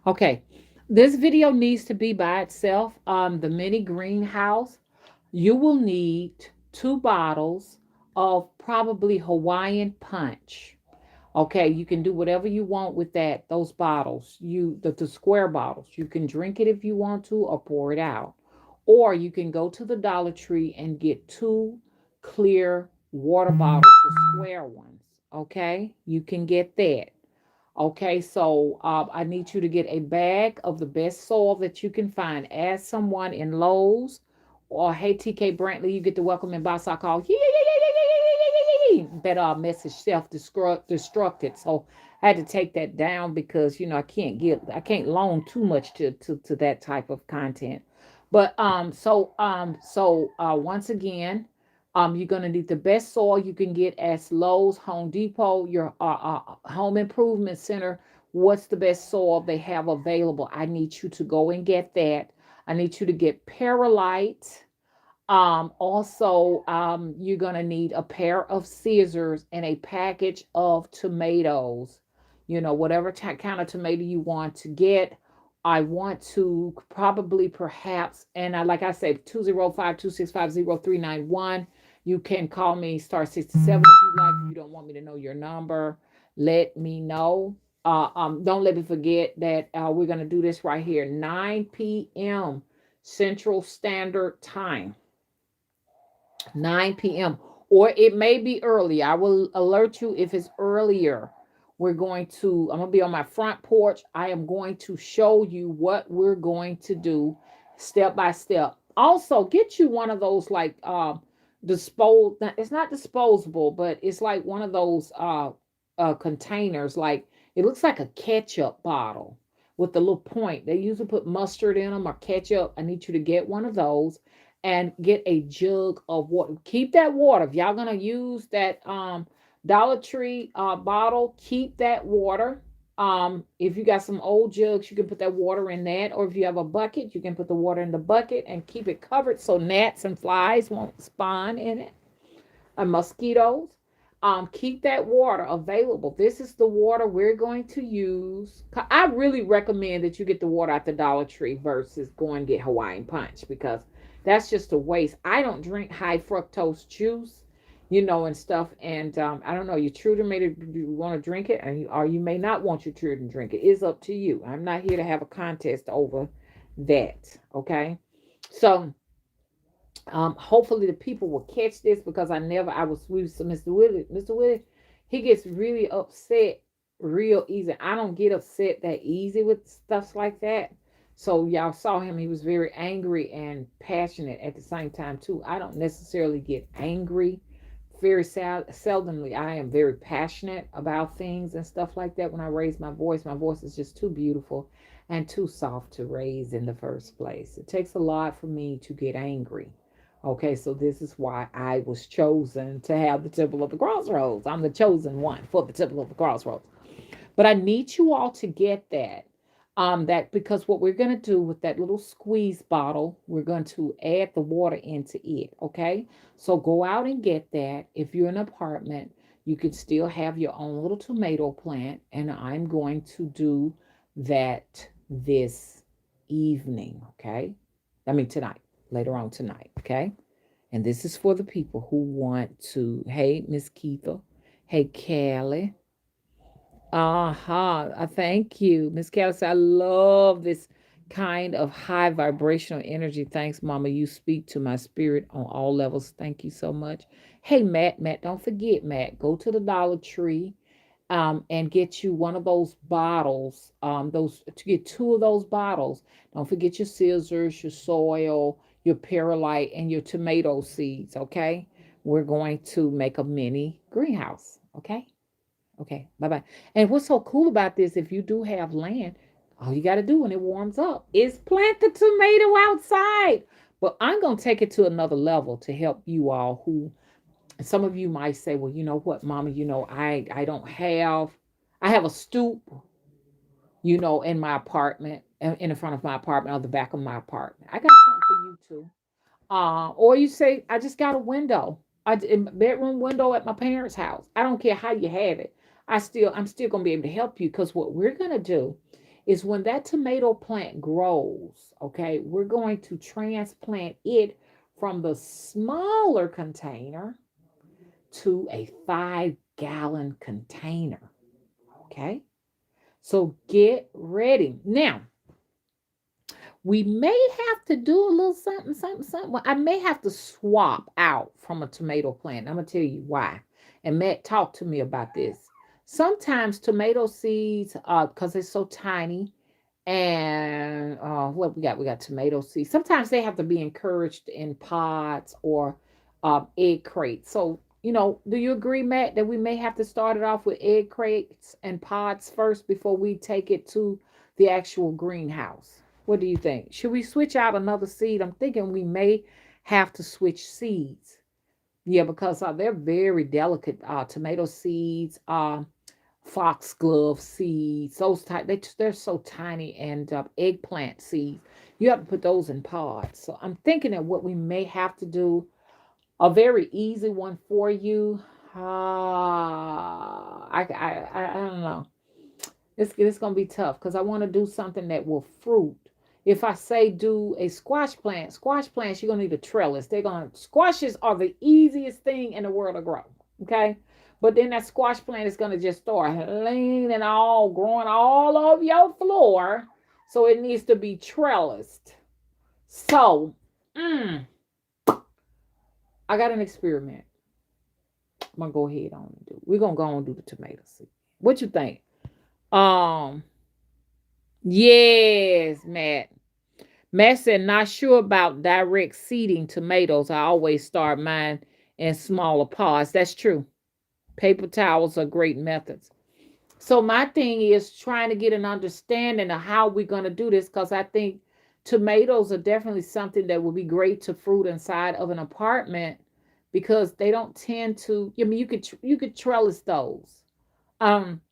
Okay. This video needs to be by itself. The mini greenhouse, you will need 2 bottles of probably Hawaiian punch. Okay, you can do whatever you want with that. Those bottles, the square bottles, you can drink it if you want to, or pour it out, or you can go to the Dollar Tree and get 2 clear water bottles, the square ones. Okay, you can get that. Okay, so I need you to get a bag of the best soil that you can find. Ask someone in Lowe's or hey TK Brantley, you get the welcome inbox I call. That message self destructed. So I had to take that down because I can't loan too much to that type of content. But once again, you're going to need the best soil you can get at Lowe's, Home Depot, your home improvement center. What's the best soil they have available? I need you to go and get that. I need you to get Perlite. Also, you're going to need a pair of scissors and a package of tomatoes. Whatever kind of tomato you want to get. I want to probably perhaps, and like I said, 205-265-0391. You can call me star 67 if you like. If you don't want me to know your number, let me know. Don't let me forget that we're going to do this right here, 9 p.m. Central Standard Time. 9 p.m. Or it may be early. I will alert you if it's earlier. I'm going to be on my front porch. I am going to show you what we're going to do step by step. Also, get you one of those like it's not disposable, but it's like one of those containers. Like it looks like a ketchup bottle with the little point. They usually put mustard in them or ketchup. I need you to get one of those and get a jug of water. Keep that water. If y'all gonna use that Dollar Tree bottle, keep that water. If you got some old jugs, you can put that water in that, or if you have a bucket, you can put the water in the bucket and keep it covered so gnats and flies won't spawn in it, and mosquitoes. Keep that water available. This is the water we're going to use. I really recommend that you get the water at the Dollar Tree versus going and get Hawaiian Punch because that's just a waste. I don't drink high fructose juice, and stuff. And I don't know, your children may want to drink it, or you may not want your children to drink it. It's up to you. I'm not here to have a contest over that. Okay, so hopefully the people will catch this because I was with Mr. Willie. Mr. Willie, he gets really upset real easy. I don't get upset that easy with stuff like that. So y'all saw him, he was very angry and passionate at the same time too. I don't necessarily get angry. Very seldomly. I am very passionate about things and stuff like that. When I raise my voice is just too beautiful and too soft to raise in the first place. It takes a lot for me to get angry. Okay, so this is why I was chosen to have the Temple of the Crossroads. I'm the chosen one for the Temple of the Crossroads. But I need you all to get that. That because what we're going to do with that little squeeze bottle, we're going to add the water into it. Okay, so go out and get that. If you're in an apartment, you can still have your own little tomato plant, and I'm going to do that this evening. Okay, I mean tonight, later on tonight. Okay, and this is for the people who want to. Hey, Miss Keitha. Hey, Callie. Uh-huh. Thank you. Miss Callis, I love this kind of high vibrational energy. Thanks, Mama. You speak to my spirit on all levels. Thank you so much. Hey, Matt. Matt, don't forget, Matt. Go to the Dollar Tree and get you one of those bottles. Those to get 2 of those bottles. Don't forget your scissors, your soil, your perlite, and your tomato seeds. Okay. We're going to make a mini greenhouse. Okay. Okay, bye bye. And what's so cool about this, if you do have land, all you got to do when it warms up is plant the tomato outside. But I'm going to take it to another level to help you all who, some of you might say, well, you know what, Mama, I don't have, I have a stoop, in my apartment, in the front of my apartment, or the back of my apartment. I got something for you too. Or you say, I just got a window, a bedroom window at my parents' house. I don't care how you have it. I'm still gonna be able to help you because what we're gonna do is when that tomato plant grows, okay, we're going to transplant it from the smaller container to a 5-gallon container. Okay. So get ready. Now, we may have to do a little something, something, something. Well, I may have to swap out from a tomato plant. I'm going to tell you why. And Matt talked to me about this. Sometimes tomato seeds, because they're so tiny, and what we got? We got tomato seeds. Sometimes they have to be encouraged in pods or egg crates. So, do you agree, Matt, that we may have to start it off with egg crates and pods first before we take it to the actual greenhouse? What do you think? Should we switch out another seed? I'm thinking we may have to switch seeds. Yeah, because they're very delicate. Tomato seeds, foxglove seeds, those type. They're so tiny, and eggplant seeds. You have to put those in pods. So I'm thinking that what we may have to do, a very easy one for you. I don't know. It's gonna be tough because I want to do something that will fruit. If I say do a squash plants, you're gonna need a trellis. Squashes are the easiest thing in the world to grow. Okay. But then that squash plant is gonna just start leaning all growing all over your floor. So it needs to be trellised. So I got an experiment. I'm gonna go ahead on and do. We're gonna go on and do the tomato seed. What you think? Um, yes, Matt. Matt said, not sure about direct seeding tomatoes. I always start mine in smaller pods. That's true. Paper towels are great methods. So my thing is trying to get an understanding of how we're going to do this, because I think tomatoes are definitely something that would be great to fruit inside of an apartment, because they don't tend to. I mean, you could trellis those. Um,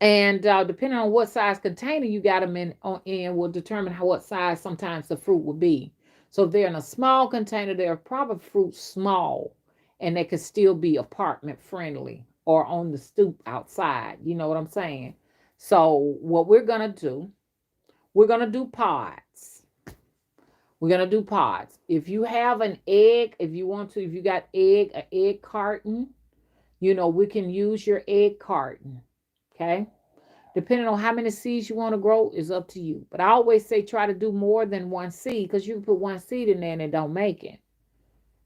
and depending on what size container you got them in will determine what size sometimes the fruit will be. So if they're in a small container, they're probably fruit small, and they could still be apartment friendly or on the stoop outside. You know what I'm saying? So what we're gonna do pods. We're gonna do pods. If you have an egg, if you want to, if you got an egg carton, we can use your egg carton. Okay. Depending on how many seeds you want to grow is up to you. But I always say try to do more than one seed, because you can put one seed in there and it don't make it.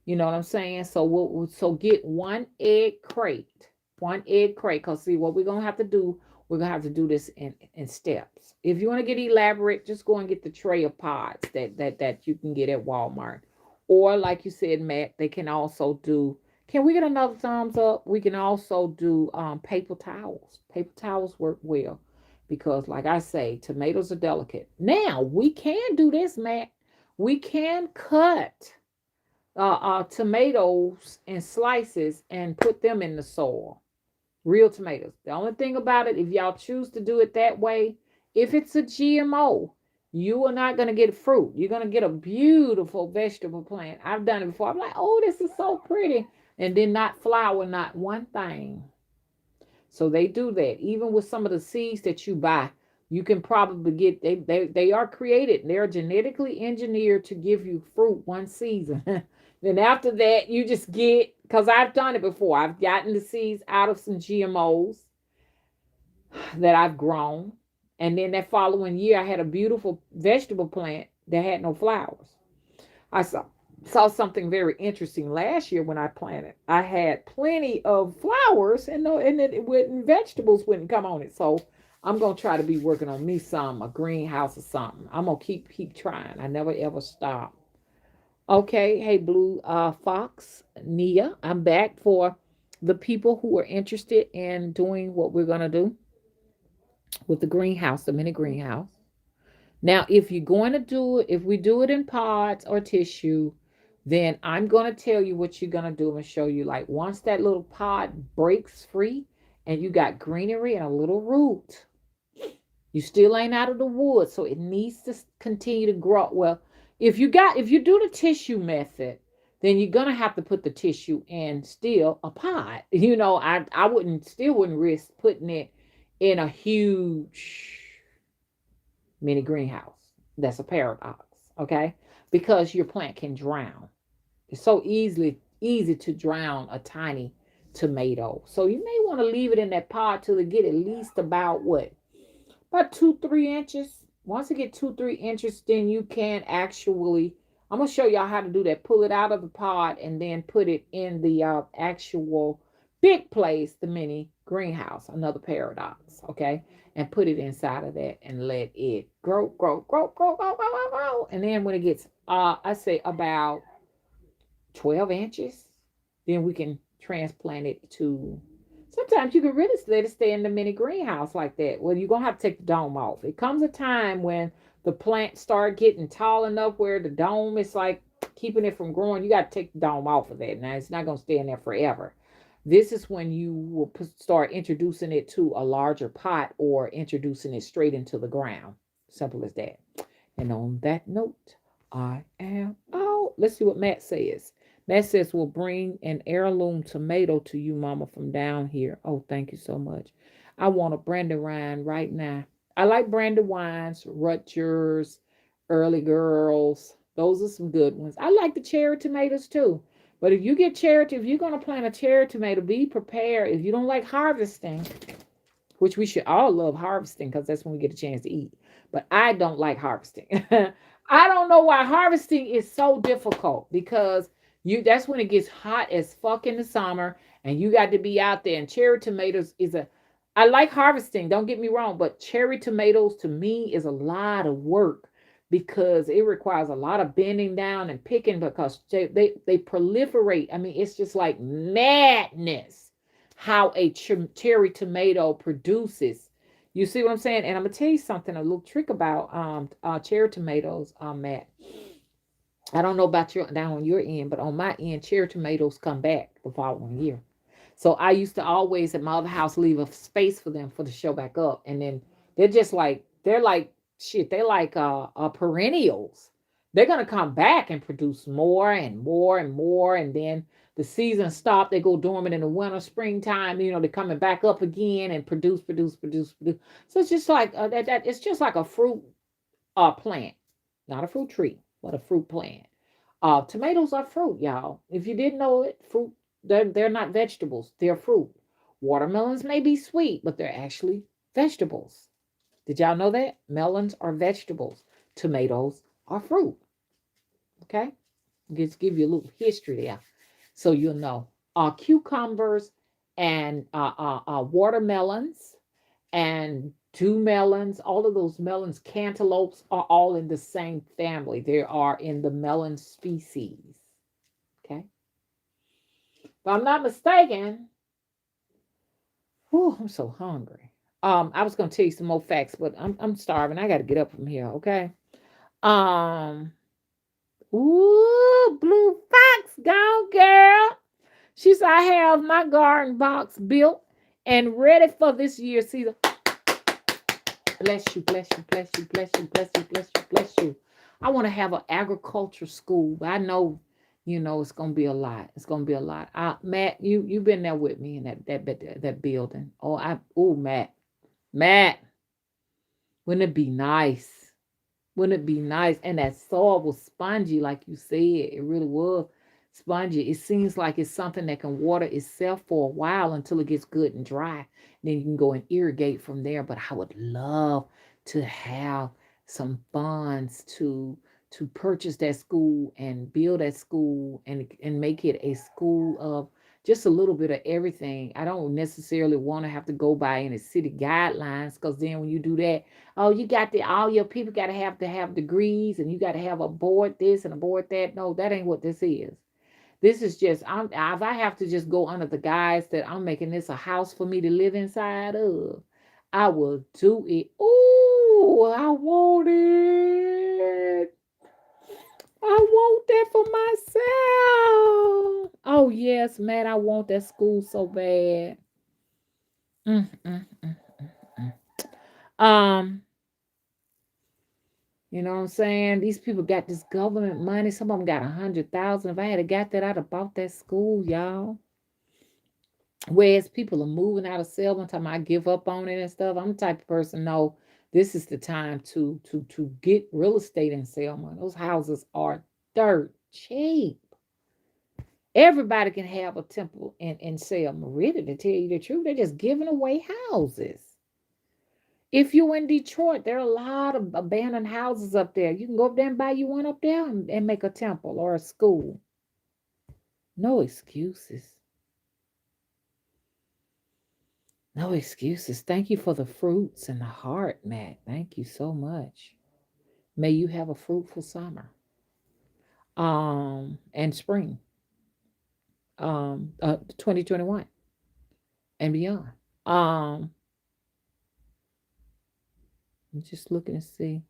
You know what I'm saying? So so get one egg crate. One egg crate. Because see what we're gonna have to do, we're gonna have to do this in steps. If you want to get elaborate, just go and get the tray of pods that you can get at Walmart. Or like you said, Matt, they can also do. Can we get another thumbs up? We can also do paper towels. Paper towels work well because, like I say, tomatoes are delicate. Now we can do this, Matt. We can cut tomatoes in slices and put them in the soil. Real tomatoes. The only thing about it, if y'all choose to do it that way, if it's a GMO, you are not going to get fruit. You're going to get a beautiful vegetable plant. I've done it before. I'm like, oh, this is so pretty. And then not flower, not one thing. So they do that. Even with some of the seeds that you buy, you can probably get, they are created. They're genetically engineered to give you fruit one season. Then after that, you just get, because I've done it before. I've gotten the seeds out of some GMOs that I've grown. And then that following year, I had a beautiful vegetable plant that had no flowers. I saw something very interesting last year when I planted. I had plenty of flowers, and vegetables wouldn't come on it. So I'm gonna try to be working on me a greenhouse or something. I'm gonna keep trying. I never ever stop. Okay, hey Blue Fox, Nia, I'm back for the people who are interested in doing what we're gonna do with the greenhouse, the mini greenhouse. Now, if you're going to do it, if we do it in pods or tissue, then I'm going to tell you what you're going to do and show you. Like once that little pod breaks free and you got greenery and a little root, you still ain't out of the woods, so it needs to continue to grow. Well, if you do the tissue method, then you're gonna have to put the tissue in still a pot. I wouldn't risk putting it in a huge mini greenhouse. That's a paradox, okay? Because your plant can drown. It's so easy to drown a tiny tomato. So you may want to leave it in that pot till it get at least about what? About 2, 3 inches. Once it get 2, 3 inches, then you can actually. I'm gonna show y'all how to do that. Pull it out of the pot and then put it in the actual big place, the mini greenhouse. Another paradox, okay? And put it inside of that and let it grow, grow, grow, grow, grow, grow, grow, grow. And then when it gets, I say about 12 inches, then we can transplant it to. Sometimes you can really let it stay in the mini greenhouse like that. Well, you're gonna have to take the dome off. It comes a time when the plants start getting tall enough where the dome is like keeping it from growing. You got to take the dome off of that. Now it's not gonna stay in there forever. This is when you will start introducing it to a larger pot or introducing it straight into the ground. Simple as that. And on that note, I am out. Let's see what Matt says. Matt says, we'll bring an heirloom tomato to you, Mama, from down here. Oh, thank you so much. I want a brandywine right now. I like brandywines, Rutgers, Early Girls. Those are some good ones. I like the cherry tomatoes too. But if you get cherry, if you're going to plant a cherry tomato, be prepared. If you don't like harvesting, which we should all love harvesting because that's when we get a chance to eat. But I don't like harvesting. I don't know why harvesting is so difficult because that's when it gets hot as fuck in the summer and you got to be out there and cherry tomatoes is a I like harvesting, don't get me wrong, but cherry tomatoes to me is a lot of work because it requires a lot of bending down and picking because they proliferate. I mean, it's just like madness how a cherry tomato produces. You see what I'm saying? And I'm gonna tell you something, a little trick about cherry tomatoes, Matt. I don't know about your down on your end, but on my end, cherry tomatoes come back the following year. So I used to always at my other house leave a space for them for to show back up, and then they're like shit. They're like perennials. They're gonna come back and produce more and more and more, and then the season stop. They go dormant in the winter, springtime. You know, they're coming back up again and produce, produce, produce, produce. So it's just like that. It's just like a fruit plant, not a fruit tree, but a fruit plant. Tomatoes are fruit, y'all. If you didn't know it, fruit, they're not vegetables, they're fruit. Watermelons may be sweet, but they're actually vegetables. Did y'all know that? Melons are vegetables, tomatoes are fruit. Okay? Just give you a little history there so you'll know. Cucumbers and watermelons and two melons, all of those melons, cantaloupes are all in the same family. They are in the melon species. Okay. If I'm not mistaken, whew, I'm so hungry. I was gonna tell you some more facts, but I'm starving. I gotta get up from here, okay? Um Ooh, blue fox, go girl. She said, I have my garden box built and ready for this year's season. Bless you, bless you, bless you, bless you, bless you, bless you, bless you. I want to have an agriculture school. I know, it's gonna be a lot. It's gonna be a lot. Matt, you've been there with me in that building. Matt, Matt, wouldn't it be nice? Wouldn't it be nice? And that soil was spongy, like you said. It really was spongy. It seems like it's something that can water itself for a while until it gets good and dry. Then you can go and irrigate from there. But I would love to have some funds to purchase that school and build that school and make it a school of just a little bit of everything. I don't necessarily want to have to go by any city guidelines because then when you do that, oh, you got all your people got to have degrees and you got to have a board this and a board that. No, that ain't what this is. This is just, if I have to just go under the guise that I'm making this a house for me to live inside of, I will do it. Ooh, I want it. I want that for myself. Oh, yes, man, I want that school so bad. Mm, mm, mm, mm, mm. You know what I'm saying? These people got this government money. Some of them got 100,000. If I had got that, I'd have bought that school, y'all. Whereas people are moving out of Selma, time I give up on it and stuff. I'm the type of person, no, this is the time to get real estate in Selma. Those houses are dirt cheap. Everybody can have a temple in Selma. Really, to tell you the truth, they're just giving away houses. If you're in Detroit, there are a lot of abandoned houses up there. You can go up there and buy you one up there and make a temple or a school. No excuses. No excuses. Thank you for the fruits and the heart, Matt. Thank you so much. May you have a fruitful summer. And spring. 2021 and beyond. Um, I'm just looking to see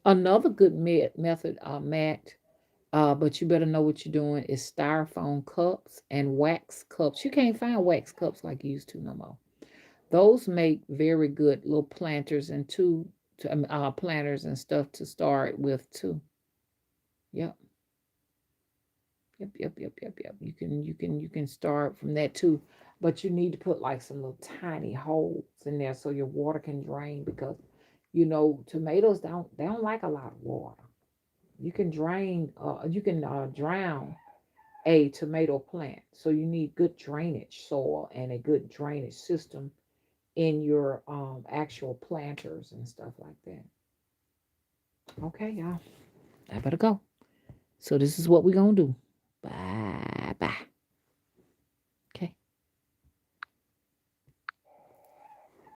another good method, Matt. But you better know what you're doing is styrofoam cups and wax cups. You can't find wax cups like you used to no more. Those make very good little planters and planters and stuff to start with too. Yep, yep. You can start from that too, but you need to put like some little tiny holes in there so your water can drain because tomatoes they don't like a lot of water. You can drown a tomato plant. So you need good drainage soil and a good drainage system in your actual planters and stuff like that. Okay, y'all. I better go. So this is what we're gonna do. Bye bye.